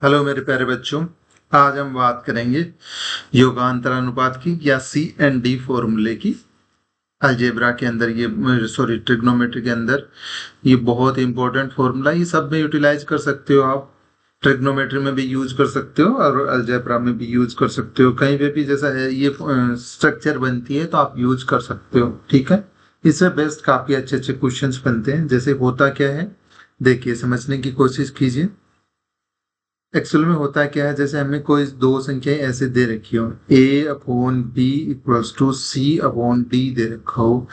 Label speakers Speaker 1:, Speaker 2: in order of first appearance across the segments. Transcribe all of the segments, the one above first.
Speaker 1: Hello मेरे प्यारे बच्चों। आज हम बात करेंगे योगांतर अनुपात की या C&D फॉर्मूले की। अलजेब्रा के अंदर ये ट्रिग्नोमेट्री के अंदर ये बहुत इंपॉर्टेंट फॉर्मूला, ये सब में यूटिलाइज कर सकते हो आप। ट्रिग्नोमेट्री में भी यूज कर सकते हो और अलजेब्रा में भी यूज कर सकते हो। कहीं पे भी जैसा है ये स्ट्रक्चर बनती है तो आप यूज कर सकते हो। ठीक है, इससे बेस्ट काफी अच्छे अच्छे क्वेश्चंस बनते हैं। जैसे होता क्या है, देखिए समझने की कोशिश कीजिए। एक्चुअल में होता क्या है, जैसे हमें कोई दो संख्याएं ऐसे दे रखी हो, A/B = C/D दे रखा हो,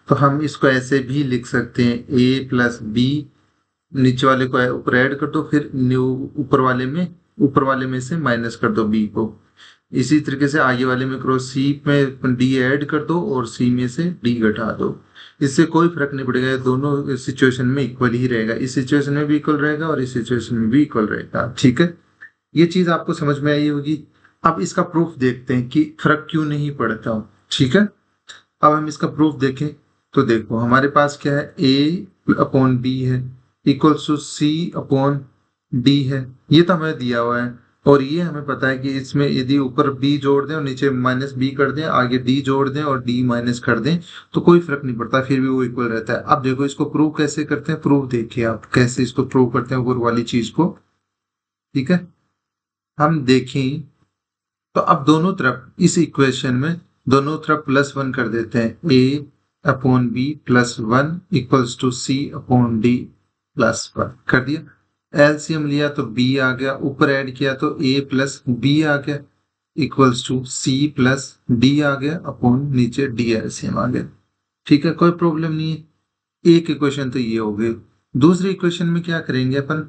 Speaker 1: तो हम इसको ऐसे भी लिख सकते हैं A+B। नीचे वाले को ऊपर ऐड कर दो, फिर न्यू ऊपर वाले में से माइनस कर दो B को। इसी तरीके से आगे वाले में करो, C में D ऐड कर दो और C में से D घटा दो। इससे कोई फर्क नहीं पड़ेगा, ये दोनों सिचुएशन में इक्वल ही रहेगा। इस सिचुएशन में भी इक्वल रहेगा और इस सिचुएशन में भी इक्वल रहेगा। ठीक है, ये चीज आपको समझ में आई होगी। अब इसका प्रूफ देखते हैं कि फर्क क्यों नहीं पड़ता। ठीक है, अब हम इसका प्रूफ देखें तो देखो हमारे पास क्या है, A/B है इक्वल्स टू C/D है। ये तो हमें दिया हुआ है और ये हमें पता है कि इसमें यदि ऊपर B जोड़ दें और नीचे -B कर दें, आगे D जोड़ दें और D माइनस कर दें तो कोई फर्क नहीं पड़ता, फिर भी वो इक्वल रहता है। अब देखो इसको प्रूव कैसे करते हैं, प्रूफ देखिए आप कैसे इसको प्रूव करते हैं ऊपर वाली चीज को। ठीक है, हम देखें तो अब दोनों तरफ इस इक्वेशन में दोनों तरफ +1 कर देते हैं। A/B+1 इक्वल्स टू C/D +1 कर दिया। एलसीएम लिया तो B आ गया, ऊपर ऐड किया तो A+B आ गया इक्वल्स टू C+D आ गया अपॉन नीचे D एलसीएम आ गया। ठीक है, कोई प्रॉब्लम नहीं है। एक इक्वेशन तो ये हो गई। दूसरी इक्वेशन में क्या करेंगे अपन,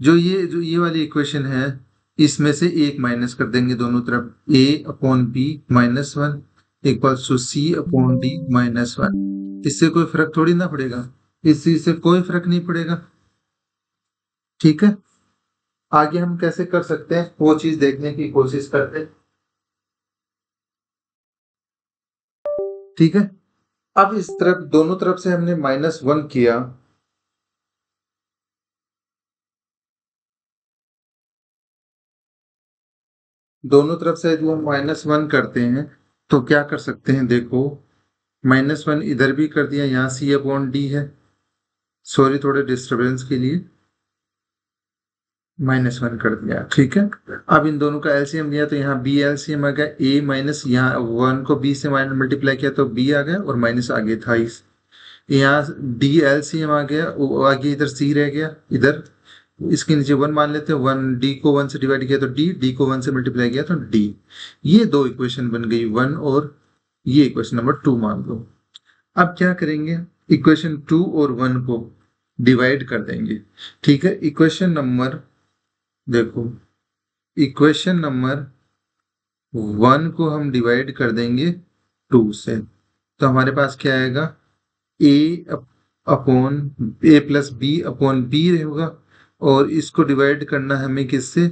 Speaker 1: जो ये वाली इक्वेशन है इसमें से एक माइनस कर देंगे दोनों तरफ। A/B-1 equals to C/D-1। इससे कोई फर्क थोड़ी ना पड़ेगा, इस चीज से कोई फर्क नहीं पड़ेगा। ठीक है, आगे हम कैसे कर सकते हैं वो चीज देखने की कोशिश करते हैं। ठीक है, अब इस तरफ दोनों तरफ से हमने -1 किया, दोनों तरफ से यदि हम -1 करते हैं तो क्या कर सकते हैं, देखो -1 इधर भी कर दिया, यहाँ C/D है। सॉरी थोड़े डिस्टरबेंस के लिए, -1 कर दिया। ठीक है, अब इन दोनों का एलसीएम लिया तो यहाँ B एलसीएम आ गया। A माइनस यहाँ 1 को B से माइनस मल्टीप्लाई किया तो B आ गया और माइनस आगे था इस, यहाँ D एलसीएम आ गया, आगे इधर C रह गया, इधर इसके नीचे 1 मान लेते हैं। 1 D को 1 से डिवाइड किया तो D को 1 से मल्टीप्लाई किया तो D। ये दो इक्वेशन बन गई 1 और ये इक्वेशन नंबर 2 मान लो। अब क्या करेंगे, इक्वेशन 2 और 1 को डिवाइड कर देंगे। ठीक है, इक्वेशन नंबर देखो, इक्वेशन नंबर 1 को हम डिवाइड कर देंगे 2 से, तो हमारे पास क्या आएगा, A+B/B होगा और इसको डिवाइड करना है हमें किससे,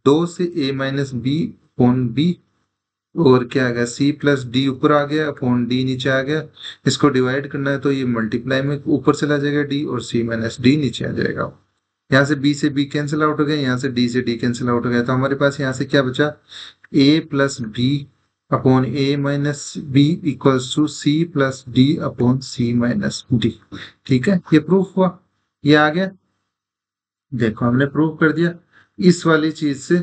Speaker 1: 2 से A-B/B। और क्या आ गया, C+D ऊपर आ गया अपॉन D नीचे आ गया। इसको डिवाइड करना है तो ये मल्टीप्लाई में ऊपर चला जाएगा D और C-D नीचे आ जाएगा। यहाँ से B कैंसिल आउट हो गया, यहाँ से D कैंसिल आउट हो गया, तो हमारे पास यहाँ से क्या बचा, A+B/A-B इक्वल्स टू C+D/C-D। ठीक है, ये प्रूफ हुआ, ये आ गया। देखो हमने प्रूफ कर दिया, इस वाली चीज से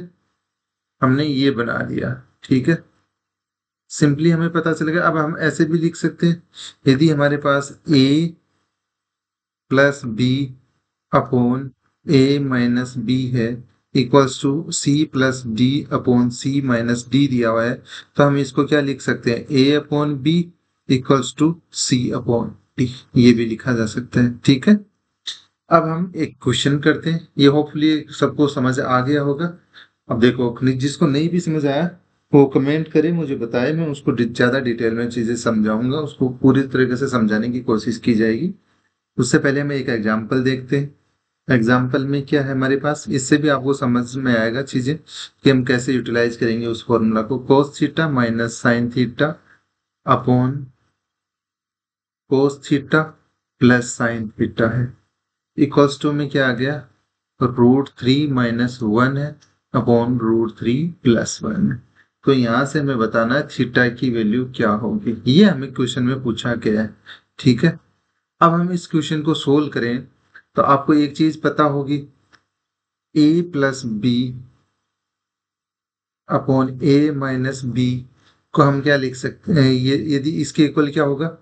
Speaker 1: हमने ये बना दिया। ठीक है, सिंपली हमें पता चलेगा। अब हम ऐसे भी लिख सकते हैं, यदि हमारे पास A+B/A-B है इक्वल्स टू C+D/C-D दिया हुआ है, तो हम इसको क्या लिख सकते हैं, A/B इक्वल्स टू C/D, ये भी लिखा जा सकता है। ठीक है, अब हम एक क्वेश्चन करते हैं, ये होपफुली सबको समझ आ गया होगा। अब देखो जिसको नहीं भी समझ आया वो कमेंट करे, मुझे बताए, मैं उसको ज्यादा डिटेल में चीजें समझाऊंगा, उसको पूरी तरीके से समझाने की कोशिश की जाएगी। उससे पहले हम एक एग्जाम्पल देखते हैं। एग्जाम्पल में क्या है हमारे पास, इससे भी आपको समझ में आएगा चीजें कि हम कैसे यूटिलाइज करेंगे उस फॉर्मूला को। cos theta minus sine theta upon cos theta plus sine theta है इक्वल्स टू में क्या आ गया, √3 - 1 है अपॉन √3 + 1। तो यहाँ से हमें बताना है थीटा की वैल्यू क्या होगी, ये हमें क्वेश्चन में पूछा गया है। ठीक है, अब हम इस क्वेश्चन को सोल्व करें तो आपको एक चीज पता होगी, a+b अपॉन a-b को हम क्या लिख सकते हैं, ये यदि इसके इक्वल क्या होगा,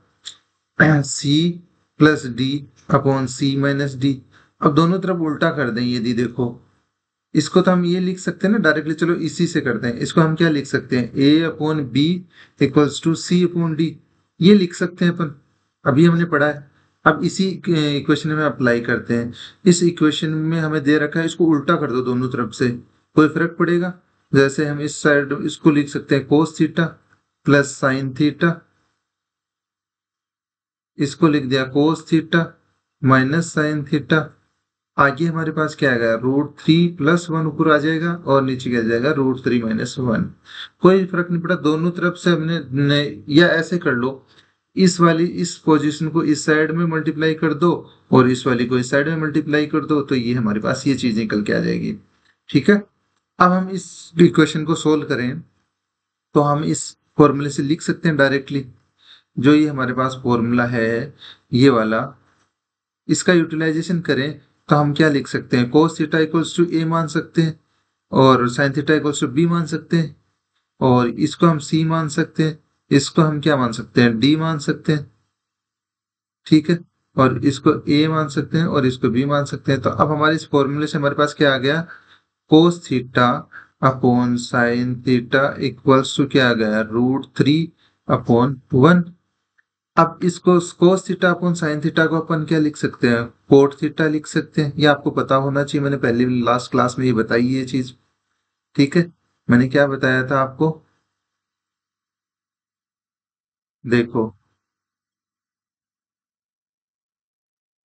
Speaker 1: c+d अपॉन c-d। अब दोनों तरफ उल्टा कर दें, यदि देखो इसको तो हम ये लिख सकते हैं ना डायरेक्टली, चलो इसी से करते हैं। इसको हम क्या लिख सकते हैं, a/b इक्वल्स टू c/d, ये लिख सकते हैं अपन, अभी हमने पढ़ा है। अब इसी इक्वेशन में अप्लाई करते हैं। इस इक्वेशन में हमें दे रखा है, इसको उल्टा कर दो दोनों तरफ से, कोई फर्क पड़ेगा। जैसे हम इस साइड इसको लिख सकते हैं cos theta plus sine theta, इसको लिख दिया cos theta minus sine theta. आगे हमारे पास क्या आएगा, √3 + 1 ऊपर आ जाएगा और नीचे क्या जाएगा, √3 - 1। कोई फर्क नहीं पड़ा, दोनों तरफ से हमने या ऐसे कर लो, इस पोजीशन को इस साइड में मल्टीप्लाई कर दो और इस वाली को इस साइड में मल्टीप्लाई कर दो, तो ये हमारे पास ये चीज निकल के आ जाएगी। ठीक है, अब हम इस इक्वेशन को सोल्व करें तो हम इस फॉर्मूले से लिख सकते हैं डायरेक्टली, जो ये हमारे पास फॉर्मूला है ये वाला, इसका यूटिलाइजेशन करें तो हम क्या लिख सकते हैं, cos theta equals to a मान सकते हैं और sin theta equals to b मान सकते हैं, और इसको हम c मान सकते हैं, इसको हम क्या मान सकते हैं, d मान सकते हैं। ठीक है, और इसको a मान सकते हैं और इसको b मान सकते हैं। तो अब हमारे इस फॉर्मूले से हमारे पास क्या आ गया, cos theta upon sine theta equals to क्या आ गया, √3/1। अब इसको cos theta upon sine theta को अपन क्या लिख सकते हैं, cot थीटा लिख सकते हैं। ये आपको पता होना चाहिए, मैंने पहले लास्ट क्लास में ये बताई ये चीज। ठीक है, मैंने क्या बताया था आपको, देखो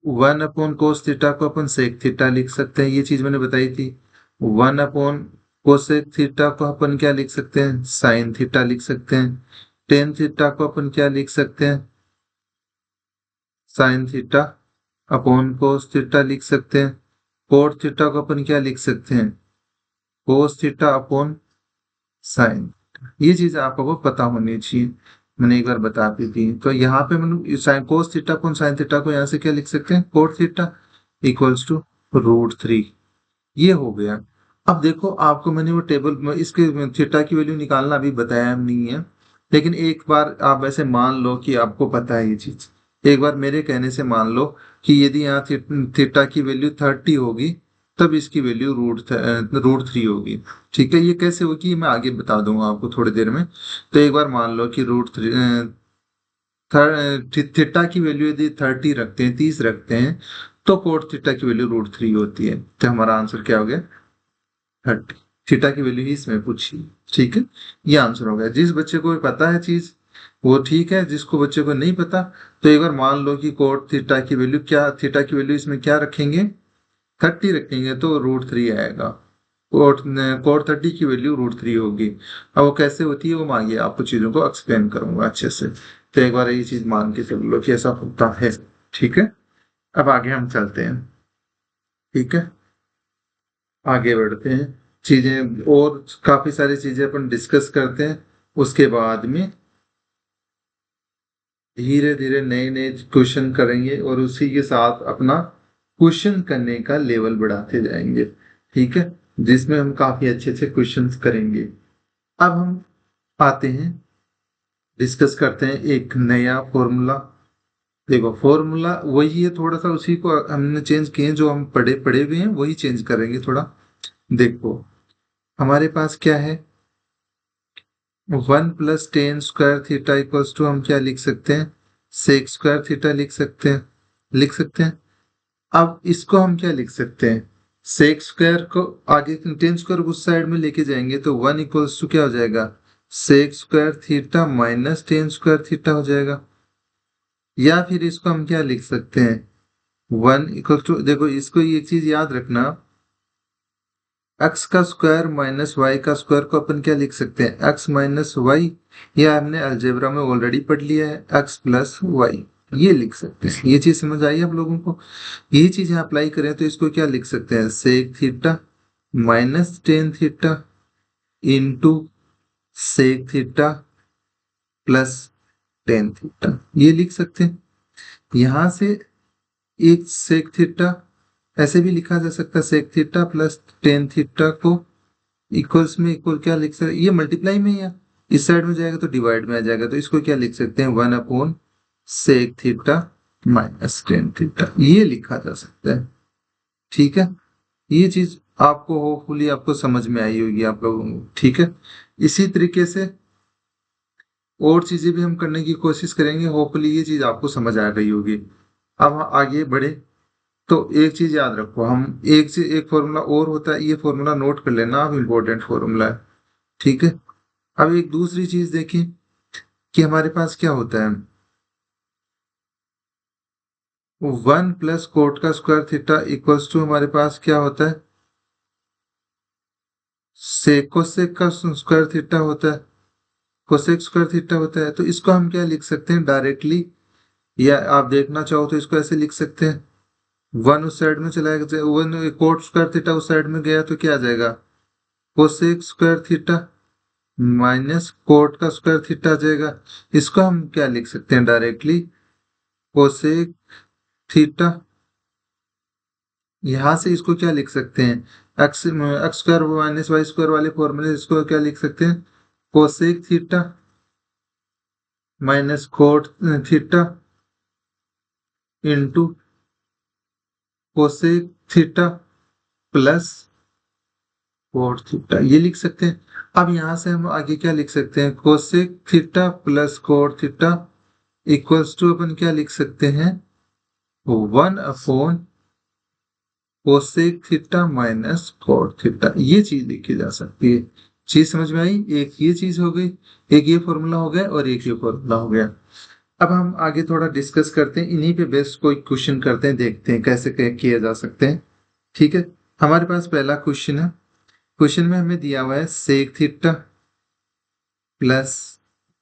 Speaker 1: 1/cos थीटा को अपन sec थीटा लिख सकते हैं, ये चीज मैंने बताई थी। 1/cosec थीटा को अपन क्या लिख सकते हैं, साइन थीटा लिख सकते हैं। टेन थीटा को अपन क्या लिख सकते हैं, साइन थीटा अपॉन कोस थीटा लिख सकते हैं। कोट थीटा को अपन क्या लिख सकते हैं, कोस थीटा अपॉन साइन। ये चीज आपको पता होनी चाहिए, मैंने एक बार बता दी थी। तो यहाँ पे मैंने sine cos theta upon sine theta को यहाँ से क्या लिख सकते हैं, कोट थीटा इक्वल्स टू √3, ये हो गया। अब देखो आपको मैंने वो टेबल में इसके थीटा की वैल्यू निकालना अभी बताया नहीं है, लेकिन एक बार आप ऐसे मान लो कि आपको पता है ये चीज, एक बार मेरे कहने से मान लो कि यदि यहाँ थीटा की वैल्यू 30 होगी तब इसकी वैल्यू √3 होगी। ठीक है, ये कैसे होगी ये मैं आगे बता दूंगा आपको थोड़ी देर में। तो एक बार मान लो कि थीटा की वैल्यू यदि 30 रखते हैं, 30 रखते हैं, तो कोट थीटा की वैल्यू √3 होती है। तो हमारा आंसर क्या हो गया, 30। थीटा की वैल्यू ही इसमें पूछी। ठीक है, ये आंसर हो गया। जिस बच्चे को पता है चीज वो ठीक है, जिसको बच्चे को नहीं पता तो एक बार मान लो कि कोट थीटा की वैल्यू क्या, थीटा की वैल्यू इसमें क्या रखेंगे, 30 रखेंगे तो √3 आएगा। कोट कोट 30 की वैल्यू √3 होगी। अब वो कैसे होती है वो मैं आगे आपको चीजों को एक्सप्लेन करूंगा अच्छे से। तो एक बार ये चीज मान के चल लो कि ऐसा होता है। ठीक है, अब आगे हम चलते हैं। ठीक है, आगे बढ़ते हैं, चीजें और काफी सारी चीजें अपन डिस्कस करते हैं, उसके बाद में धीरे धीरे नए नए क्वेश्चन करेंगे और उसी के साथ अपना क्वेश्चन करने का लेवल बढ़ाते जाएंगे। ठीक है, जिसमें हम काफी अच्छे अच्छे क्वेश्चंस करेंगे। अब हम आते हैं, डिस्कस करते हैं एक नया फॉर्मूला। देखो फॉर्मूला वही है, थोड़ा सा उसी को हमने चेंज किए, जो हम पढ़े पढ़े हुए हैं वही चेंज करेंगे थोड़ा। देखो हमारे पास क्या है, 1 + tan² इक्वल्स टू हम क्या लिख सकते हैं, sec² लिख सकते हैं, लिख सकते हैं। अब इसको हम क्या लिख सकते हैं, sec² को आगे tan² उस साइड में लेके जाएंगे तो 1 इक्वल्स टू क्या हो जाएगा, sec² माइनस tan² हो जाएगा। या फिर इसको हम क्या लिख सकते हैं, 1 इक्वल टू, देखो इसको एक चीज याद रखना, x² माइनस y² को अपन क्या लिख सकते हैं, x - y, या हमने अलजेब्रा में ऑलरेडी पढ़ लिया है x + y। ये लिख सकते हैं। ये चीज समझ आई आप लोगों को? ये चीज यहाँ अप्लाई करें तो इसको क्या लिख सकते हैं, sec theta minus tan theta into sec theta plus tan theta, ये लिख सकते हैं। यहां से एक सेक थीटा ऐसे भी लिखा जा सकता है, sec theta plus tan theta को इक्वल्स में इक्वल क्या लिख सकते हैं, ये मल्टीप्लाई में या इस साइड में जाएगा तो डिवाइड में आ जाएगा, तो इसको क्या लिख सकते हैं, one upon sec theta minus tan theta, ये लिखा जा सकता है। ठीक है, ये चीज आपको होपफुली आपको समझ में आई होगी आप लोगों को। ठीक है, इसी तरीके से और चीजें भी हम करने की कोशिश करेंगे, होपफुली ये चीज आपको समझ आ गई होगी। अब हम आगे बढ़े तो एक चीज याद रखो, हम एक से एक फॉर्मूला और होता है, ये फॉर्मूला नोट कर लेना, अब इम्पोर्टेंट फॉर्मूला है। ठीक है, अब एक दूसरी चीज देखिए कि हमारे पास क्या होता है, वन प्लस कोट का स्क्वायर थीटा इक्वल्स टू हमारे पास क्या होता है, सेक कोसेक का स्क्वायर थीटा होता है, कोसेक स्क्वायर थीटा होता है। तो इसको हम क्या लिख सकते हैं डायरेक्टली, या आप देखना चाहो तो इसको ऐसे लिख सकते हैं, वन उस साइड में चला गया, वन कोट स्क्वायर थीटा उस साइड में गया तो क्या आ जाएगा, cosec square theta minus cot का स्क्वायर थीटा आ जाएगा। इसको हम क्या लिख सकते हैं डायरेक्टली, कोसेक थीटा, यहां से इसको क्या लिख सकते हैं, x x square minus y square वाले फॉर्मूले, इसको क्या लिख सकते हैं, cosec theta minus cot theta into cosec theta plus cot theta, ये लिख सकते हैं। अब यहां से हम आगे क्या लिख सकते हैं, cosec theta plus cot theta equals to अपन क्या लिख सकते हैं, one upon cosec theta minus cot theta, ये चीज लिखी जा सकती है। चीज समझ में आई, एक ये चीज हो गई, एक ये फॉर्मूला हो गया और एक ये फॉर्मूला हो गया। अब हम आगे थोड़ा डिस्कस करते हैं, इन्हीं पे बेस्ड कोई क्वेश्चन करते हैं, देखते हैं कैसे किए जा सकते हैं। ठीक है, हमारे पास पहला क्वेश्चन है, क्वेश्चन में हमें दिया हुआ है sec theta plus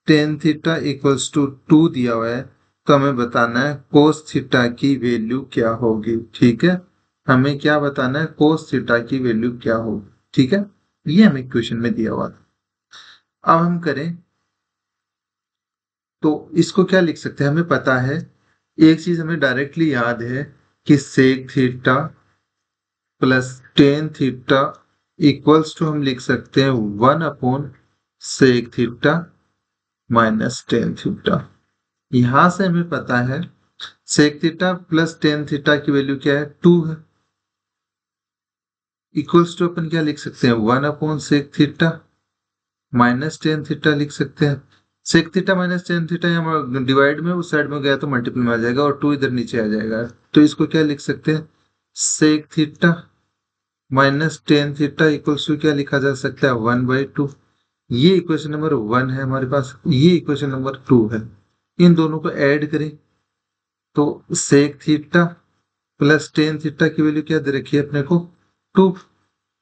Speaker 1: tan theta equals to two दिया हुआ है, तो हमें बताना है कोस थीटा की वैल्यू क्या होगी। ठीक है, हमें क्या बताना है, कोस थीटा की वैल्यू क्या होगी। ठीक है, ये हमें क्वेश्चन में दिया हुआ था। अब हम करें तो इसको क्या लिख सकते हैं, हमें पता है एक चीज हमें डायरेक्टली याद है कि sec theta plus tan theta equals to हम लिख सकते हैं one upon sec theta minus tan theta. यहां से हमें पता है sec theta plus tan theta की वैल्यू क्या है, टू है, इक्वल्स टू अपन क्या लिख सकते हैं, one upon sec theta minus tan theta लिख सकते हैं। Sec theta minus tan theta यहाँ डिवाइड में उस साइड में गया तो मल्टीपल में आ जाएगा और टू इधर नीचे आ जाएगा, तो इसको क्या लिख सकते हैं, sec theta minus tan theta equals to क्या लिखा जा सकता है, वन बाई टू। ये इक्वेशन नंबर वन है हमारे पास, ये इक्वेशन नंबर टू है। इन दोनों को ऐड करें तो sec theta plus tan theta की वैल्यू क्या दे रखी है अपने को, टू।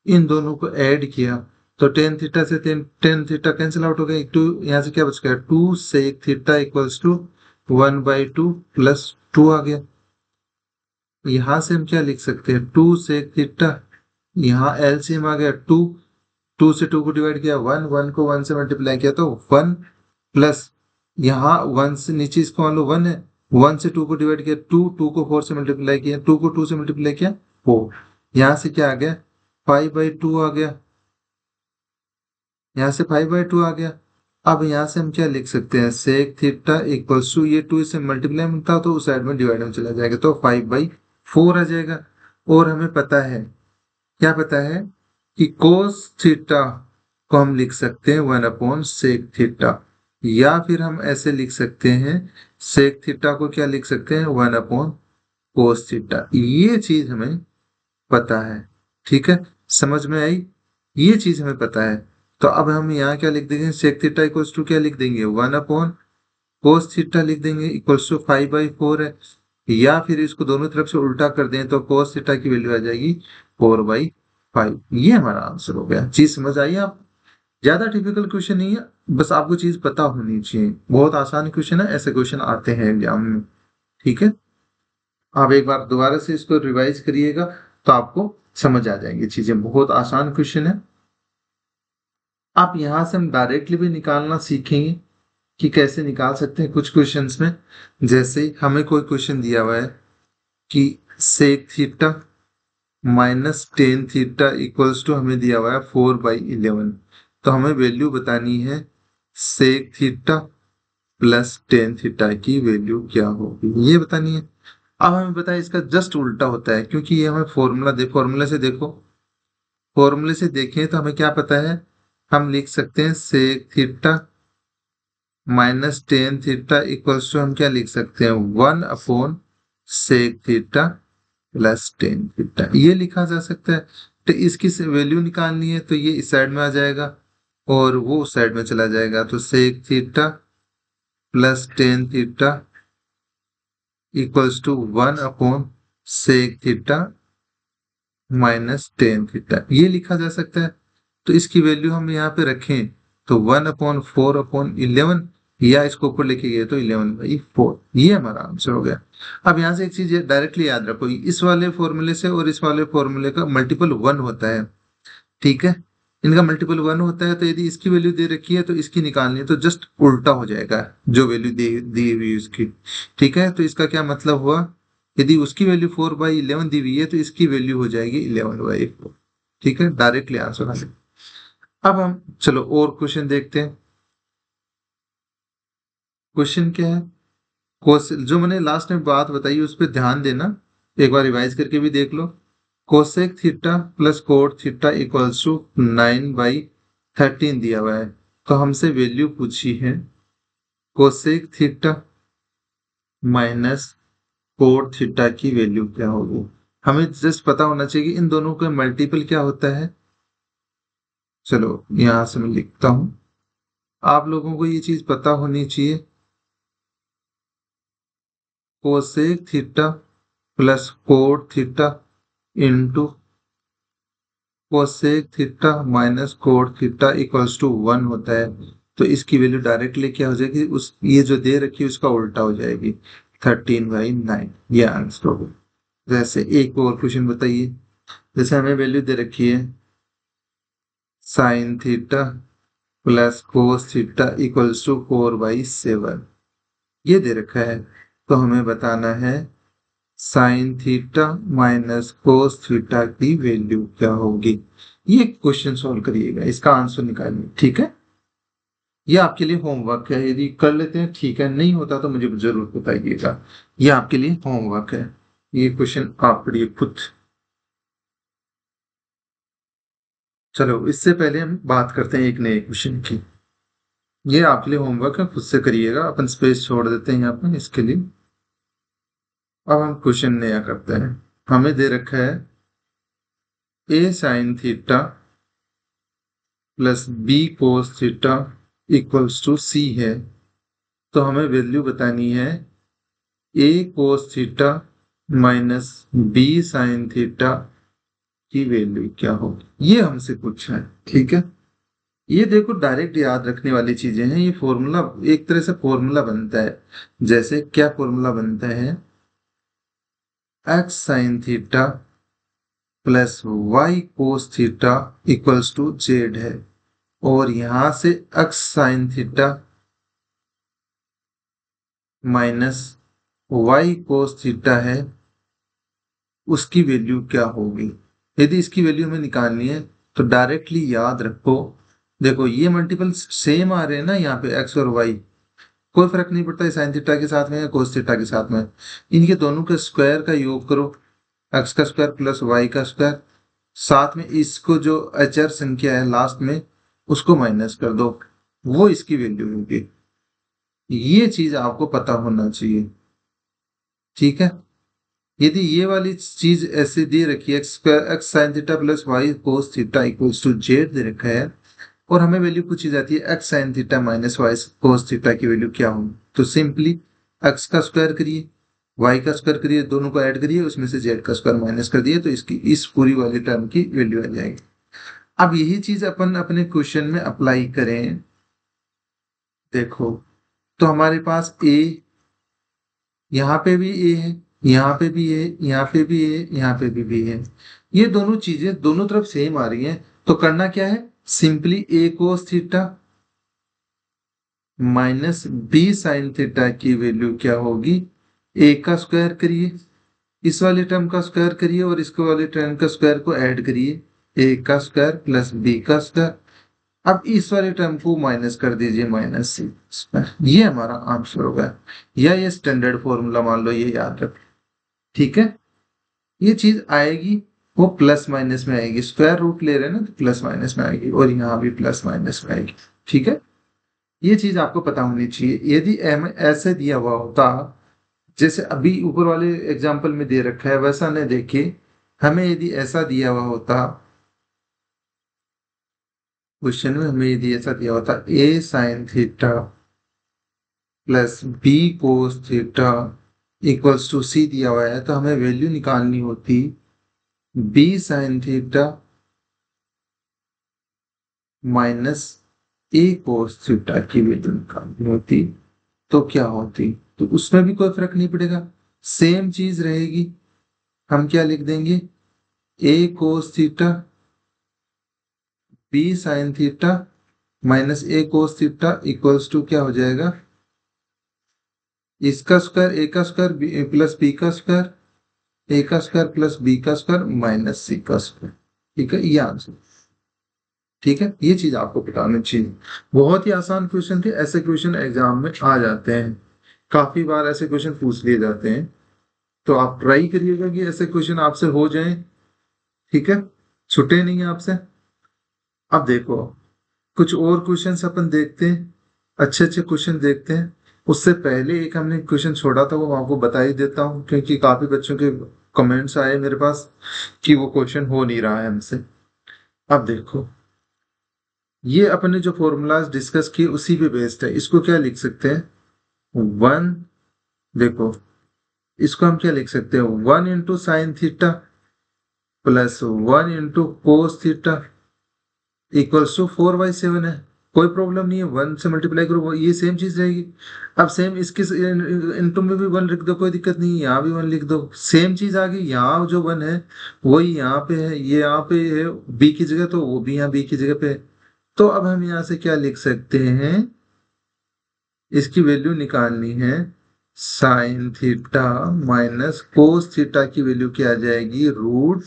Speaker 1: इन दोनों को ऐड किया तो टेन थीटा से टेन थीटा कैंसिल आउट हो गया, टू यहाँ से क्या बच गया, two sec theta equals to one by two plus two आ गया। यहां से हम क्या लिख सकते हैं, टू सेक थीटा, यहाँ एलसीएम आ गया टू, टू से टू को डिवाइड किया वन, वन को वन से मल्टीप्लाई किया तो वन प्लस यहाँ वन से नीचे इसको मान लो वन है, वन से टू को डिवाइड किया टू, टू को फोर से मल्टीप्लाई किया, टू को टू से मल्टीप्लाई किया फोर, यहाँ से क्या आ गया, फाइव बाई टू आ गया, यहाँ से फाइव बाई टू आ गया। अब यहाँ से हम क्या लिख सकते हैं, सेक थीटा इक्वल्स टू, ये टू इससे मल्टीप्लाई में था तो उस साइड में डिवाइड में चला जाएगा तो फाइव बाई फोर आ जाएगा। और हमें पता है, क्या पता है कि कोस थीटा को हम लिख सकते हैं वन अपॉन सेक थीटा, या फिर हम ऐसे लिख सकते हैं सेक थीटा को क्या लिख सकते हैं, वन अपॉन कोस थीटा। ये चीज हमें पता है। ठीक है, समझ में आई, ये चीज हमें पता है। तो अब हम यहाँ क्या लिख देंगे, सेक थीटा इक्वल्स टू क्या लिख देंगे, वन अपॉन कोस थीटा लिख देंगे equals to five by four है, या फिर इसको दोनों तरफ से उल्टा कर दें तो कोस थीटा की वैल्यू आ जाएगी फोर बाई फाइव। ये हमारा आंसर हो गया। चीज समझ आई आप, ज्यादा डिफिकल्ट क्वेश्चन नहीं है, बस आपको चीज पता होनी चाहिए, बहुत आसान क्वेश्चन है, ऐसे क्वेश्चन आते हैं एग्जाम में। ठीक है, आप एक बार दोबारा से इसको रिवाइज करिएगा तो आपको समझ आ जाएंगी चीजें। बहुत आसान क्वेश्चन है। आप यहां से हम डायरेक्टली भी निकालना सीखेंगे कि कैसे निकाल सकते हैं कुछ क्वेश्चंस में। जैसे हमें कोई क्वेश्चन दिया हुआ है कि sec theta minus tan theta equals to, हमें दिया हुआ है 4/11। तो हमें वैल्यू बतानी है sec theta plus tan theta की वैल्यू क्या होगी, ये बतानी है। अब हमें पता है इसका जस्ट उल्टा होता है, क्योंकि ये हमें फॉर्मूला से देखो, फॉर्मूले से देखें तो हमें क्या पता है, हम लिख सकते हैं sec theta minus tan theta equals to, हम क्या लिख सकते हैं 1 upon sec theta plus tan theta, ये लिखा जा सकता है। तो इसकी वैल्यू निकालनी है तो ये इस साइड में आ जाएगा और वो उस साइड में चला जाएगा। तो sec theta plus tan theta equals to 1 upon sec theta minus tan theta, ये लिखा जा सकता है। तो इसकी वैल्यू हम यहाँ पे रखें तो 1/4/11, या इसको ऊपर लेके गए तो 11/4, ये हमारा आंसर हो गया। अब यहाँ से एक चीज डायरेक्टली याद रखो, इस वाले फॉर्मूले से और इस वाले फॉर्मूले का मल्टीपल 1 होता है, ठीक है। इनका मल्टीपल 1 होता है, तो यदि इसकी वैल्यू दे रखी है तो इसकी निकालनी है तो जस्ट उल्टा हो जाएगा जो वैल्यू दी हुई है उसकी, ठीक है। तो इसका क्या मतलब हुआ, यदि उसकी वैल्यू 4/11 दी हुई है तो इसकी वैल्यू हो जाएगी 11/4, ठीक है। डायरेक्टली आंसर आ सकता। अब हम चलो और क्वेश्चन देखते हैं। क्वेश्चन क्या है, क्वेश्चन जो मैंने लास्ट में बात बताई उस पर ध्यान देना, एक बार रिवाइज करके भी देख लो। Cosec theta plus cot theta equals to 9/13 दिया हुआ है। तो हमसे वैल्यू पूछी है cosec theta minus cot theta की वैल्यू क्या होगी। हमें जस्ट पता होना चाहिए कि इन दोनों का मल्टीपल क्या होता है। चलो यहां से मैं लिखता हूं, आप लोगों को ये चीज पता होनी चाहिए। Cosec theta plus cot theta into cosec theta minus cot theta equals to 1 होता है। तो इसकी वैल्यू डायरेक्टली क्या हो जाएगी, उस ये जो दे रखी है उसका उल्टा हो जाएगी, 13/9, ये आंसर होगा। जैसे एक और क्वेश्चन बताइए, जैसे हमें वैल्यू दे रखी है sine theta plus cos theta equals to 4/7, ये दे रखा है। तो हमें बताना है sine theta minus cos theta की वैल्यू क्या होगी। ये क्वेश्चन सॉल्व करिएगा, इसका आंसर निकालिए, ठीक है। ये आपके लिए होमवर्क है, यदि कर लेते हैं ठीक है, नहीं होता तो मुझे जरूर बताइएगा। ये आपके लिए होमवर्क है, ये क्वेश्चन आप पढ़िए खुद। चलो इससे पहले हम बात करते हैं एक नए क्वेश्चन की। ये आपके लिए होमवर्क है, खुद से करिएगा, अपन स्पेस छोड़ देते हैं यहाँ पर इसके लिए। अब हम क्वेश्चन नया करते हैं। हमें दे रखा है a sine theta plus b cos theta equals to c है। तो हमें वैल्यू बतानी है a cos theta minus b sine theta की वैल्यू क्या होगी, ये हमसे पूछा है, ठीक है। ये देखो डायरेक्ट याद रखने वाली चीजें हैं, ये फॉर्मूला एक तरह से फॉर्मूला बनता है। जैसे क्या फॉर्मूला बनता है, x sine theta plus y cos theta equals to z है। और यहां से x sine theta minus y cos theta है, उसकी वैल्यू क्या होगी। यदि इसकी वैल्यू हमें निकालनी है तो डायरेक्टली याद रखो, देखो ये मल्टीपल सेम आ रहे हैं ना यहाँ पे एक्स और वाई, कोई फर्क नहीं पड़ता है साइन थीटा के साथ में या कोस थीटा के साथ में। इनके दोनों के स्क्वायर का योग करो, एक्स का स्क्वायर प्लस वाई का स्क्वायर, साथ में इसको जो अचर संख्या है लास्ट में उसको माइनस कर दो, वो इसकी वैल्यू होगी। ये चीज आपको पता होना चाहिए, ठीक है। यदि ये वाली चीज ऐसे दे रखी है x square x sine theta plus y cos theta equals to z दे रखा है, और हमें वैल्यू पूछी जाती है x sine theta minus y cos theta की वैल्यू क्या होगी, तो सिंपली एक्स का स्क्वायर करिए, वाई का स्क्वायर करिए, दोनों को ऐड करिए, उसमें से जेड का स्क्वायर माइनस कर दिए, तो इसकी इस पूरी वाली टर्म की वैल्यू आ जाएगी। अब यही चीज अपन अपने क्वेश्चन में अप्लाई करें, देखो तो हमारे पास ए यहाँ पे भी ए है, यहाँ पे भी ए, यहाँ पे भी ए, यहाँ पे भी है। ये दोनों चीजें दोनों तरफ सेम आ रही हैं, तो करना क्या है, simply a cos theta minus b sine theta की वैल्यू क्या होगी, ए का स्क्वायर करिए, इस वाले टर्म का स्क्वायर करिए और इसके वाले टर्म का स्क्वायर को ऐड करिए, ए का स्क्वायर प्लस बी का स्क्वायर। अब इस वाले टर्म को माइनस कर दीजिए, माइनस सी स्क्वायर। ये हमारा आंसर होगा, या ये स्टैंडर्ड फॉर्मूला मान लो, ये याद रख। ठीक है, ये चीज आएगी वो प्लस माइनस में आएगी, स्क्वायर रूट ले रहे हैं ना तो प्लस माइनस में आएगी, और यहाँ भी प्लस माइनस में आएगी। ठीक है, ये चीज आपको पता होनी चाहिए। यदि ऐसे दिया हुआ होता, जैसे अभी ऊपर वाले एग्जाम्पल में दे रखा है वैसा न देखिए, हमें यदि ऐसा दिया हुआ होता, क्वेश्चन में हमें यदि ऐसा दिया होता a sine theta plus b cos theta equals to c दिया हुआ है, तो हमें वैल्यू निकालनी होती b sine theta minus a cos theta की वैल्यू निकालनी होती, तो क्या होती, तो उसमें भी कोई फर्क नहीं पड़ेगा, सेम चीज रहेगी। हम क्या लिख देंगे, a cos theta b sine theta minus a cos theta equals to क्या हो जाएगा, इसका स्क्वायर ए का स्क्वायर प्लस बी का स्क्वायर, ए का स्क्वायर प्लस बी का स्क्वायर माइनस सी का स्क्वायर। ठीक है, ये आंसर। ठीक है, ये चीज आपको बतानी चाहिए। बहुत ही आसान क्वेश्चन थे, ऐसे क्वेश्चन एग्जाम में आ जाते हैं, काफी बार ऐसे क्वेश्चन पूछ लिए जाते हैं, तो आप ट्राई करिएगा कि ऐसे क्वेश्चन आपसे हो जाएं। ठीक है, छुटे नहीं आपसे। अब देखो, कुछ और क्वेश्चंस अपन देखते हैं, अच्छे अच्छे क्वेश्चन देखते हैं। उससे पहले एक हमने क्वेश्चन छोड़ा था, वो आपको बता ही देता हूँ, क्योंकि काफी बच्चों के कमेंट्स आए मेरे पास कि वो क्वेश्चन हो नहीं रहा है हमसे। अब देखो, ये अपने जो फॉर्मूलाज डिस्कस किए उसी पे बेस्ड है। इसको क्या लिख सकते हैं, वन, देखो इसको हम क्या लिख सकते हैं, 1 × sin θ plus 1 × cos θ equals to 4/7 है। कोई प्रॉब्लम नहीं है, 1 से मल्टीप्लाई करो, ये सेम चीज रहेगी। अब सेम इसके इनटू में भी 1 लिख दो, कोई दिक्कत नहीं है, यहाँ भी 1 लिख दो, सेम चीज आ गई। यहाँ जो 1 है वही यहाँ पे है, ये यहाँ पे है बी की जगह, तो वो भी यहाँ बी की जगह पे है। तो अब हम यहाँ से क्या लिख सकते हैं, इसकी वैल्यू निकालनी है, sine theta minus cos theta की वैल्यू क्या आ जाएगी, रूट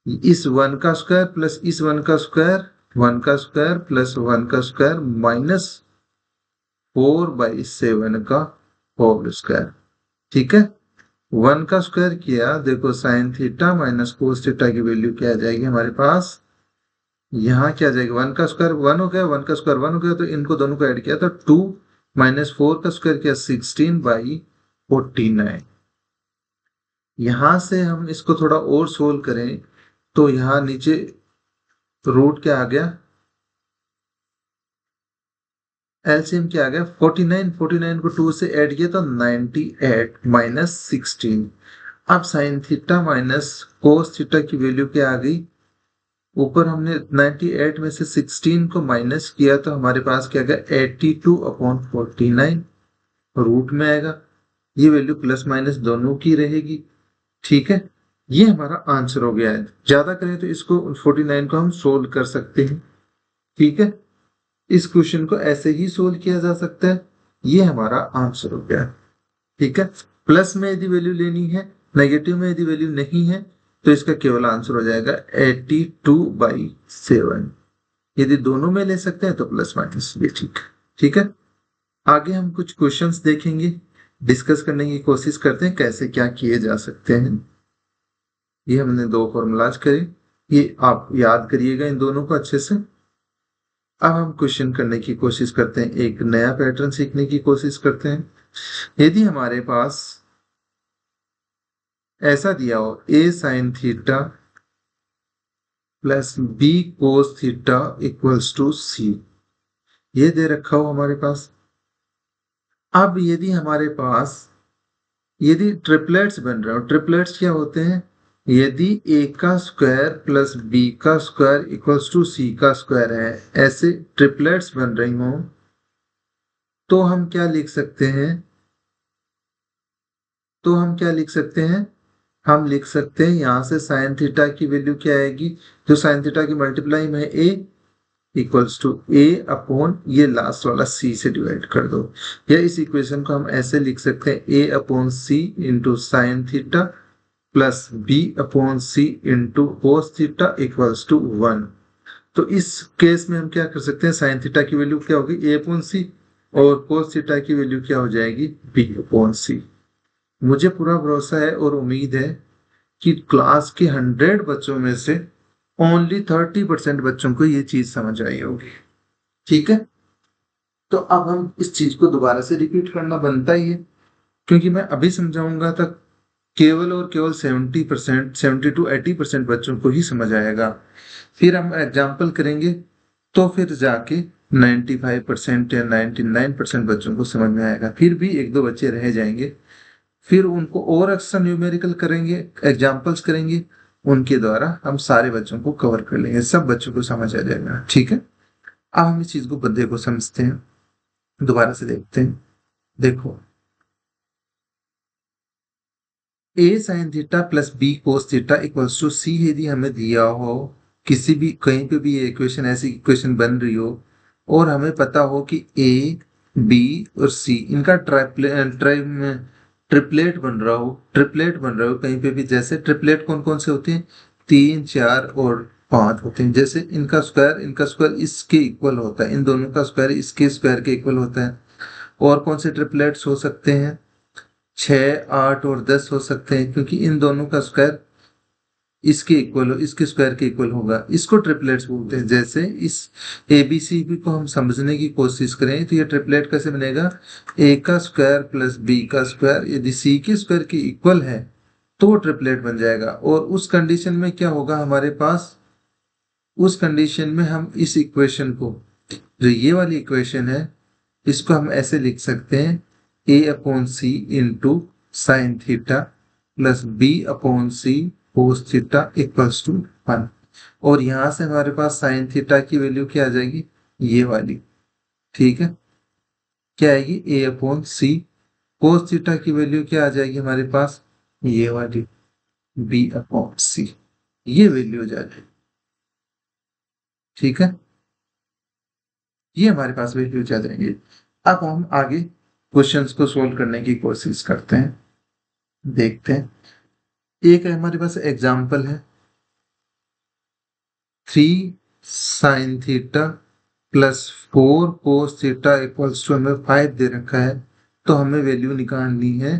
Speaker 1: इस 1 का स्क्वायर प्लस इस 1 का स्क्वायर, 1 का स्क्वायर प्लस 1 का स्क्वायर माइनस 4/7 का होल स्क्वायर। ठीक है, 1 का स्क्वायर किया, देखो sign theta minus cos theta की वैल्यू क्या आ जाएगी हमारे पास, यहाँ क्या आ जाएगा, 1 का स्क्वायर 1 हो गया, 1 का स्क्वायर 1 हो गया, तो इनको दोनों को ऐड किया तो 2 माइनस 4 का स्क्वायर किया 16/49। यहां से हम इसको थोड़ा और सोल्व करें तो यहाँ नीचे रूट क्या आ गया, एलसीएम क्या आ गया 49, 49 को 2 से ऐड किया तो 98 माइनस 16। अब sign theta minus cos theta की वैल्यू क्या आ गई, ऊपर हमने 98 में से 16 को माइनस किया तो हमारे पास क्या गया 82/49 रूट में आएगा। ये वैल्यू प्लस माइनस दोनों की रहेगी। ठीक है, ये हमारा आंसर हो गया है। ज्यादा करें तो इसको 49 को हम सोल्व कर सकते हैं। ठीक है, इस क्वेश्चन को ऐसे ही सोल्व किया जा सकता है। ये हमारा आंसर हो गया। ठीक है, प्लस में यदि वैल्यू लेनी है, नेगेटिव में यदि वैल्यू नहीं है, तो इसका केवल आंसर हो जाएगा 82/7। यदि दोनों में ले सकते हैं तो प्लस माइनस भी ठीक है। ठीक है, आगे हम कुछ क्वेश्चंस देखेंगे, डिस्कस करने की कोशिश करते हैं कैसे क्या किए जा सकते हैं। ये हमने दो फॉर्मूलाज करे, ये आप याद करिएगा इन दोनों को अच्छे से। अब हम क्वेश्चन करने की कोशिश करते हैं, एक नया पैटर्न सीखने की कोशिश करते हैं। यदि हमारे पास ऐसा दिया हो a sine theta plus b cos theta equals to c, ये दे रखा हो हमारे पास। अब यदि हमारे पास यदि ट्रिपलेट्स बन रहे हो, ट्रिपलेट्स क्या होते हैं, यदि ए का स्क्वायर प्लस बी का स्क्वायर इक्वल्स टू सी का स्क्वायर है, ऐसे ट्रिपलेट्स बन रही हो, तो हम क्या लिख सकते हैं, तो हम क्या लिख सकते हैं, हम लिख सकते हैं यहाँ से साइन थीटा की वैल्यू क्या आएगी, जो साइन थीटा की मल्टीप्लाई में ए इक्वल्स टू ए अपॉन ये लास्ट वाला सी से डिवाइड कर दो, या इस इक्वेशन को हम ऐसे लिख सकते हैं a upon c into sine theta plus b upon c into cos theta equals to 1। तो इस केस में हम क्या कर सकते हैं, साइन थीटा की वैल्यू क्या होगी ए अपॉन सी, और कोस थीटा की वैल्यू क्या हो जाएगी बी अपॉन सी। मुझे पूरा भरोसा है और उम्मीद है कि क्लास के 100 बच्चों में से ओनली 30% बच्चों को ये चीज समझ आई होगी। ठीक है, तो अब हम इस चीज को दोबारा से रिपीट करना बनता ही है, क्योंकि मैं अभी समझाऊंगा तक केवल और केवल 70%, 70 to 80% बच्चों को ही समझ आएगा। फिर हम एग्जाम्पल करेंगे तो फिर जाके 95% या 99% बच्चों को समझ में आएगा। फिर भी एक दो बच्चे रह जाएंगे, फिर उनको और एक्स्ट्रा न्यूमेरिकल करेंगे, एग्जाम्पल्स करेंगे, उनके द्वारा हम सारे बच्चों को कवर कर लेंगे, सब बच्चों को समझ आ जाएगा। ठीक है, अब हम इस चीज को बदले को समझते हैं, दोबारा से देखते हैं। देखो, a sine theta plus b cos theta equals to c यदि हमें दिया हो, किसी भी कहीं पे भी इक्वेशन ऐसी इक्वेशन बन रही हो और हमें पता हो कि ए बी और सी इनका ट्रिपलेट बन रहा हो, ट्रिपलेट बन रहा हो कहीं पे भी, जैसे ट्रिपलेट कौन कौन से होते हैं, 3, 4 और 5 होते हैं। जैसे इनका स्क्वायर इसके इक्वल होता है, इन दोनों का स्क्वायर इसके स्क्वायर के इक्वल होता है। और कौन से ट्रिपलेट्स हो सकते हैं, 6, 8 और 10 हो सकते हैं, क्योंकि इन दोनों का स्क्वायर इसके इक्वल हो, इसके स्क्वायर के इक्वल होगा। इसको ट्रिपलेट्स बोलते हैं। जैसे इस एबीसीबी को हम समझने की कोशिश करें तो ये ट्रिपलेट कैसे बनेगा, ए का स्क्वायर प्लस बी का स्क्वायर यदि सी के स्क्वायर के इक्वल है तो वो ट्रिपलेट बन जाएगा। और उस कंडीशन में क्या होगा हमारे पास, उस कंडीशन में हम इस इक्वेशन को, जो ये वाली इक्वेशन है, इसको हम ऐसे लिख सकते हैं a upon c into sine theta plus b upon c cos theta equals to 1। और यहां से हमारे पास साइन थीटा की वैल्यू क्या आ जाएगी, ये वाली। ठीक है, क्या आएगी a upon c, cos theta की वैल्यू क्या आ जाएगी हमारे पास, ये वाली बी अपॉन सी, ये वैल्यू आ जाएगी। ठीक है, ये हमारे पास वैल्यू आ जाएंगे। अब हम आगे क्वेश्चंस को सोल्व करने की कोशिश करते हैं, देखते हैं। एक हमारे पास एग्जांपल है, 3 sine theta plus 4 cos theta equals to, हमें 5 दे रखा है, तो हमें वैल्यू निकालनी है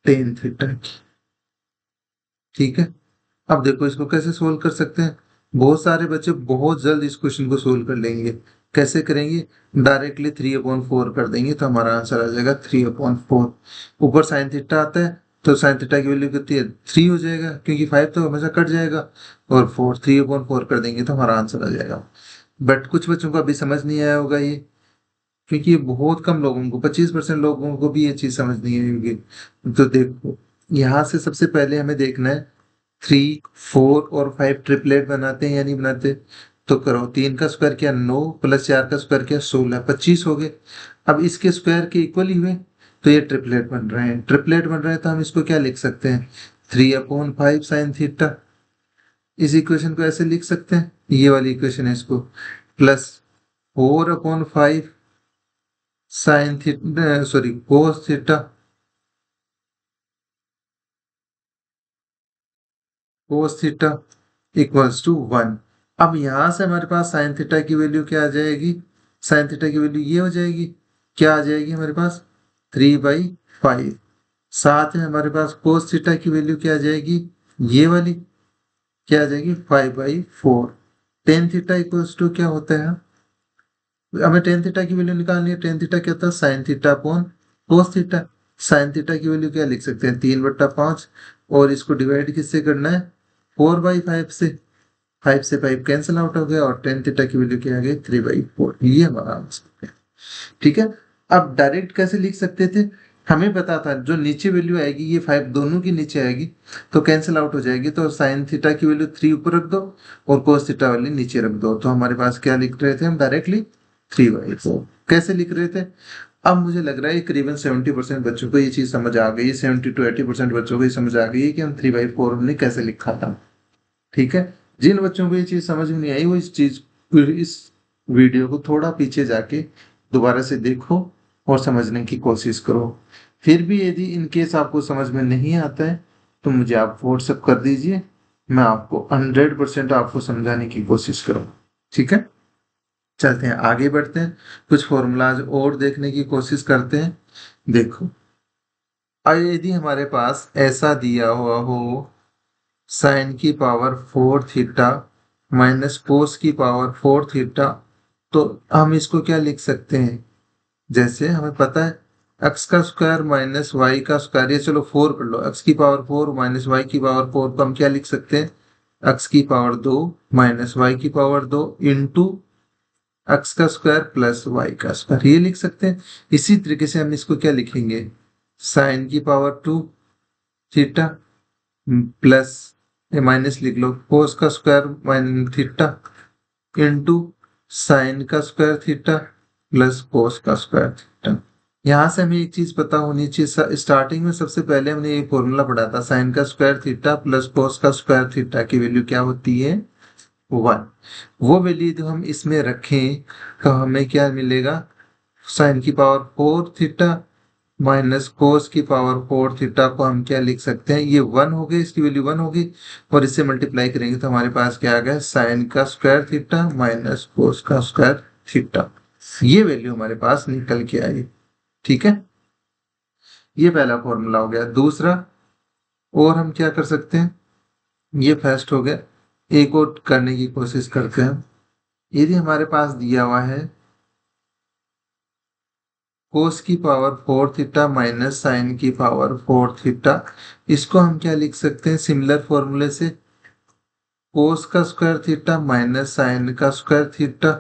Speaker 1: टेन थीटा की। ठीक है, अब देखो इसको कैसे सोल्व कर सकते हैं। बहुत सारे बच्चे बहुत जल्द इस क्वेश्चन को सोल्व कर लेंगे। कैसे करेंगे, डायरेक्टली 3/4 कर देंगे तो हमारा आंसर आ जाएगा 3/4। ऊपर साइन थीटा आता है तो साइन थीटा की वैल्यू कितनी है, 3 हो जाएगा, क्योंकि 5 तो हमेशा कट जाएगा, और 4 3/4 कर देंगे तो हमारा आंसर आ जाएगा। बट कुछ बच्चों को अभी समझ नहीं आया होगा ये, क्योंकि ये बहुत कम लोगों को, 25% लोगों को भी ये चीज समझ नहीं आई होगी। तो देखो, यहाँ से सबसे पहले हमें देखना है 3, 4 और 5 ट्रिपलेट बनाते हैं या नहीं बनाते। तो करो, 3 का स्क्वायर क्या 9 प्लस 4 का स्क्वायर क्या 16, 25 हो गए। अब इसके स्क्वायर के इक्वल ही हुए, तो ये ट्रिपलेट बन रहे हैं। ट्रिपलेट बन रहे हैं तो हम इसको क्या लिख सकते हैं, 3/5 साइन थीटा। इस इक्वेशन को ऐसे लिख सकते हैं, ये वाली इक्वेशन है, इसको plus 4/5 sine theta, sorry cos theta, cos theta equals to 1। अब यहां से हमारे पास साइन थीटा की वैल्यू क्या आ जाएगी, साइन थीटा की वैल्यू ये हो जाएगी, क्या आ जाएगी हमारे पास 3/5। साथ में हमारे पास कोस थीटा की वैल्यू क्या आ जाएगी, ये वाली, क्या आ जाएगी 5/4। टेन थीटा इक्वल्स टू क्या होता है, हमें टेन थीटा की वैल्यू निकालनी है। टेन थीटा क्या होता है, sine theta upon cos theta. Sign theta की वैल्यू क्या लिख सकते हैं, 3/5, और इसको डिवाइड किससे करना है, 4/5 से। 5 से 5 कैंसिल आउट हो गया, और टेन थीटा की वैल्यू क्या आ गई 3/4, ये हमारा आंसर है। ठीक है, अब डायरेक्ट कैसे लिख सकते थे, हमें पता था जो नीचे वैल्यू आएगी ये 5 दोनों की नीचे आएगी तो कैंसिल आउट हो जाएगी। तो साइन थीटा की वैल्यू 3 ऊपर रख दो और कोस थीटा वाली नीचे रख दो, तो हमारे पास क्या लिख रहे थे हम डायरेक्टली 3/4। कैसे लिख रहे थे, अब मुझे लग रहा है करीबन 70% बच्चों को ये चीज समझ आ गई है, 70 to 80% बच्चों को ये समझ आ गई है कि हम 3/4 हमने कैसे लिखा था। ठीक है। जिन बच्चों को ये चीज समझ में नहीं आई वो इस वीडियो को थोड़ा पीछे जाके दोबारा से देखो और समझने की कोशिश करो। फिर भी यदि इन केस आपको समझ में नहीं आता है तो मुझे आप व्हाट्सएप कर दीजिए, मैं आपको 100% आपको समझाने की कोशिश करूँ। ठीक है। चलते हैं आगे बढ़ते हैं, कुछ फॉर्मूलाज और देखने की कोशिश करते हैं। देखो, अब यदि हमारे पास ऐसा दिया हुआ हो साइन की पावर 4 थीटा माइनस कोस की पावर 4 थीटा, तो हम इसको क्या लिख सकते हैं? जैसे हमें पता है एक्स का स्क्वायर माइनस वाई का स्क्वायर, ये चलो 4 कर लो, एक्स की पावर 4 माइनस वाई की पावर 4 को हम क्या लिख सकते हैं? एक्स की पावर 2 माइनस वाई की पावर 2 इंटू एक्स का स्क्वायर प्लस वाई का स्क्वायर, ये लिख सकते हैं। इसी तरीके से हम इसको क्या लिखेंगे? साइन की पावर 2 थीटा प्लस, ये माइनस लिख लो, कोस का square minus theta into sine का स्क्वायर थीटा प्लस कोस का स्क्वायर थीटा। यहाँ से हमें एक चीज पता होनी चाहिए, स्टार्टिंग में सबसे पहले हमने ये फॉर्मूला पढ़ा था, साइन का स्क्वायर थीटा प्लस कोस का स्क्वायर थीटा की वैल्यू क्या होती है? 1। वो वैल्यू यदि हम इसमें रखें तो हमें क्या मिलेगा? साइन की पावर 4 थीटा माइनस कोस की पावर 4 थीटा को हम क्या लिख सकते हैं? ये 1 हो गई, इसकी वैल्यू 1 होगी और इससे मल्टीप्लाई करेंगे तो हमारे पास क्या आ गया? साइन का स्क्वायर थीटा माइनस कोस का स्क्वायर थीटा, ये वैल्यू हमारे पास निकल के आई। ठीक है। ये पहला फॉर्मूला हो गया। दूसरा, और हम क्या कर सकते हैं? ये फर्स्ट हो गया। एक और करने की कोशिश करते हैं। यदि हमारे पास दिया हुआ है कोस की पावर 4 थीटा माइनस साइन की पावर 4 थीटा, इसको हम क्या लिख सकते हैं सिमिलर फॉर्मूले से? कोस का स्क्वायर थीटा माइनस साइन का स्क्वायर थीटा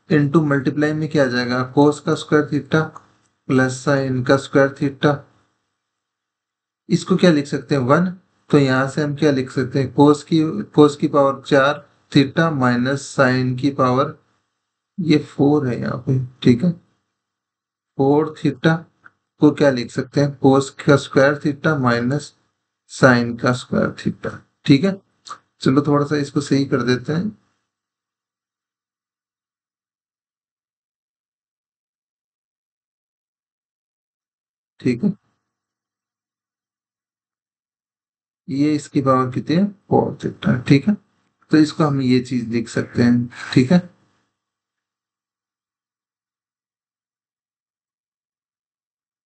Speaker 1: इंटू मल्टीप्लाई में क्या आ जाएगा? कोस का स्क्वायर थीटा प्लस साइन का स्क्वायर थीटा। इसको क्या लिख सकते हैं? 1। तो यहां से हम क्या लिख सकते हैं? कोस की पावर 4 थीटा माइनस साइन की पावर, ये 4 है यहाँ पे। ठीक है। 4 थीटा को क्या लिख सकते हैं? कोस का स्क्वायर थीटा माइनस साइन का स्क्वायर थीटा। ठीक है। चलो थोड़ा सा इसको सही कर देते हैं। ठीक है। ये इसकी पावर कितनी है? 4 थीटा। ठीक है। तो इसको हम ये चीज लिख सकते हैं। ठीक है।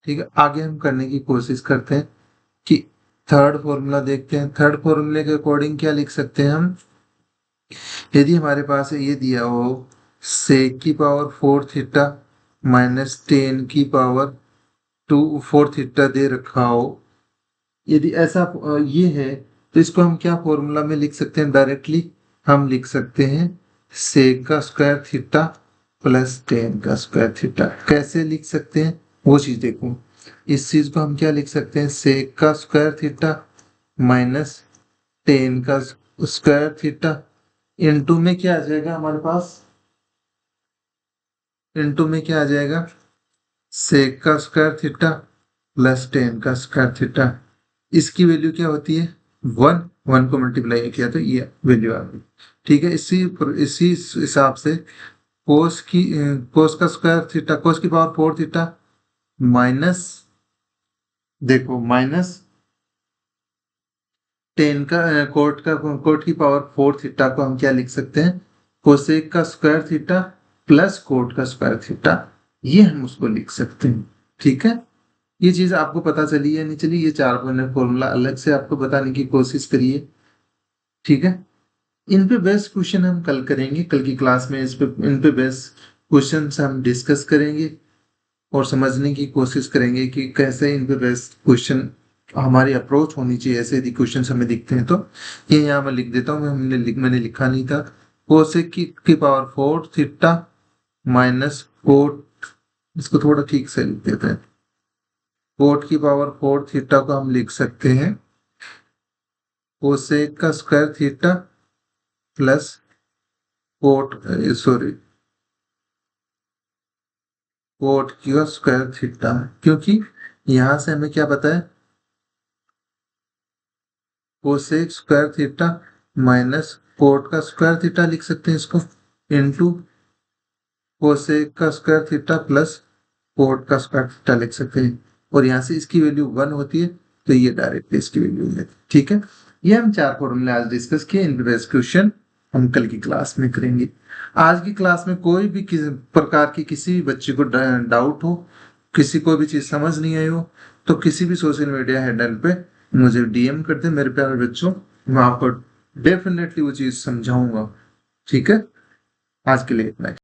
Speaker 1: ठीक है, आगे हम करने की कोशिश करते हैं कि थर्ड फॉर्मूला देखते हैं। थर्ड फॉर्मूले के अकॉर्डिंग क्या लिख सकते हैं हम? यदि हमारे पास ये दिया हो सेक की पावर 4 थीटा माइनस टेन की पावर 4 थीटा दे रखा हो, यदि ऐसा ये है तो इसको हम क्या फॉर्मूला में लिख सकते हैं? डायरेक्टली हम लिख सकते हैं सेक का स्क्वायर थीटा प्लस टेन का स्क्वायर थीटा। कैसे लिख सकते हैं वो चीज देखो। इस चीज को हम क्या लिख सकते हैं? सेक का स्क्वायर थीटा माइनस टेन का स्क्वायर थीटा इनटू में क्या आ जाएगा हमारे पास? इनटू में क्या आ जाएगा? सेक का स्क्वायर थीटा प्लस टेन का स्क्वायर थीटा। इसकी वैल्यू क्या होती है? 1। 1 को मल्टीप्लाई किया तो ये वैल्यू आ गई। ठीक है। इसी इसी हिसाब से कोस का स्क्वायर थीटा, कोस की पावर 4 थीटा माइनस, देखो माइनस टेन का कोट की पावर 4 थीटा को हम क्या लिख सकते हैं? कोसेक का स्क्वायर थीटा प्लस कोट का स्क्वायर थीटा, ये हम उसको लिख सकते हैं। ठीक है। ये चीज आपको पता चली या नहीं चली? ये चार पॉइंट फॉर्मूला अलग से आपको बताने की कोशिश करिए। ठीक है। इन पे बेस्ट क्वेश्चन हम कल करेंगे, कल की क्लास में इन पे बेस्ट क्वेश्चन हम डिस्कस करेंगे और समझने की कोशिश करेंगे कि कैसे इन पे बेस्ट क्वेश्चन हमारी अप्रोच होनी चाहिए। ऐसे यदि क्वेश्चन हमें दिखते हैं तो ये यहाँ मैं लिख देता हूँ, मैंने लिखा नहीं था। कोसेक की पावर 4 थीटा माइनस कोट, इसको थोड़ा ठीक से लिख देते हैं। कोट की पावर 4 थीटा को हम लिख सकते हैं कोसेक का square theta plus cot, sorry, cot का स्क्वायर थीटा, क्योंकि यहां से हमें क्या पता है, cosec square theta minus cot का स्क्वायर थीटा लिख सकते हैं इसको, इनटू कोसेक का स्क्वायर थीटा प्लस कोट का स्क्वायर थीटा लिख सकते हैं। और यहाँ से इसकी वैल्यू 1 होती है, तो ये डायरेक्ट इसकी वैल्यू है। ठीक है, ये हम 4 फॉर्मूले आज डिस्कस किए। इनके क्वेश्चन हम कल की क्लास में करेंगे। आज की क्लास में कोई भी किसी प्रकार की किसी भी बच्चे को डाउट हो, किसी को भी चीज समझ नहीं आई हो, तो किसी भी सोशल मीडिया हैंडल पे मुझे डीएम कर दे मेरे प्यारे बच्चों, मैं आपको डेफिनेटली वो चीज समझाऊंगा। ठीक है, आज के लिए इतना ही।